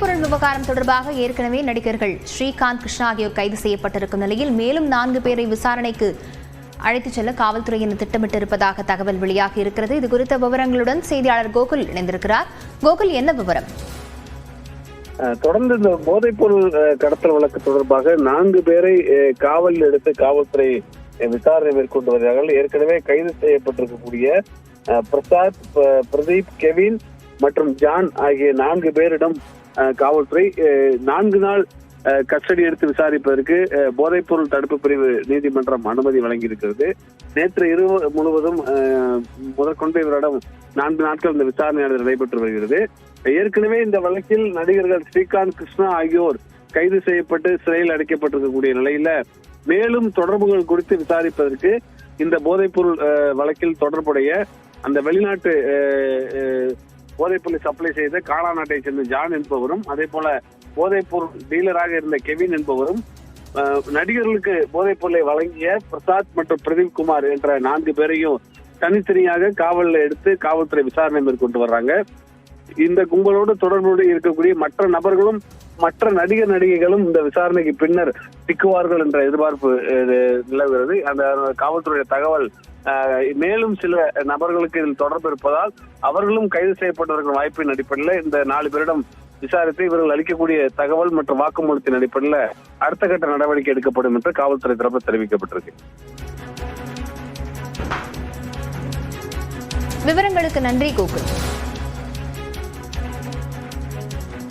போதைப்பொருள் விவகாரம் தொடர்பாக ஏற்கனவே நடிகர்கள் ஸ்ரீகாந்த், கிருஷ்ணா ஆகியோர் கைது செய்யப்பட்டிருக்கும் நிலையில் மேலும் 4 பேரை விசாரணைக்கு அழைத்துச் செல்ல காவல்துறையினர் திட்டமிட்டிருப்பதாக தகவல் வெளியாகி இருக்கிறது. இது குறித்த விவரங்களுடன் செய்தியாளர் கோகுல் இணைந்திருக்கிறார். கோகுல், என்ன விவரம்? தொடர்ந்து இந்த போதைப்பொருள் கடத்தல் வழக்கு தொடர்பாக 4 பேரை காவலில் எடுத்து காவல்துறை விசாரணை மேற்கொண்டு வருகிறார்கள். ஏற்கனவே கைது செய்யப்பட்டிருக்கக்கூடிய பிரசாத், பிரதீப், கெவின் மற்றும் ஜான் ஆகிய 4 பேரிடம் காவல்துறை 4 நாள் கஸ்டடி எடுத்து விசாரிப்பதற்கு போதைப்பொருள் தடுப்பு பிரிவு நீதிமன்றம் அனுமதி வழங்கியிருக்கிறது. நேற்று இரவு முழுவதும் முதற்கொண்டு இவரிடம் 4 நாட்கள் இந்த விசாரணையானது நடைபெற்று வருகிறது. ஏற்கனவே இந்த வழக்கில் நடிகர்கள் ஸ்ரீகாந்த், கிருஷ்ணா ஆகியோர் கைது செய்யப்பட்டு சிறையில் அடைக்கப்பட்டிருக்கக்கூடிய நிலையில மேலும் தொடர்புகள் குறித்து விசாரிப்பதற்கு இந்த போதைப்பொருள் வழக்கில் தொடர்புடைய அந்த வெளிநாட்டு போதைப்பொருளை சப்ளை செய்த காலா நாட்டை சேர்ந்த ஜான் என்பவரும், அதே போல போதைப்பொருள் டீலராக இருந்த கெவின் என்பவரும், நடிகர்களுக்கு போதைப்பொருளை வழங்கிய பிரசாத் மற்றும் பிரதீப் குமார் என்ற 4 பேரையும் தனித்தனியாக காவலில் எடுத்து காவல்துறை விசாரணை மேற்கொண்டு வர்றாங்க. இந்த கும்பலோடு தொடர்போடு இருக்கக்கூடிய மற்ற நபர்களும் மற்ற நடிகைகளும் இந்த விசாரணைக்கு பின்னர் சிக்குவார்கள் என்ற எதிர்பார்ப்பு நிலவுகிறது. அந்த காவல்துறை தகவல் மேலும் சில நபர்களுக்கு இதில் தொடர்பு இருப்பதால் அவர்களும் கைது செய்யப்பட்டவர்கள் வாய்ப்பின் அடிப்படையில் இந்த 4 பேரிடம் விசாரித்து இவர்கள் அளிக்கக்கூடிய தகவல் மற்றும் வாக்குமூலத்தின் அடிப்படையில் அடுத்த கட்ட நடவடிக்கை எடுக்கப்படும் என்று காவல்துறை தரப்பு தெரிவிக்கப்பட்டிருக்கு. விவரங்களுக்கு நன்றி கோகுல்.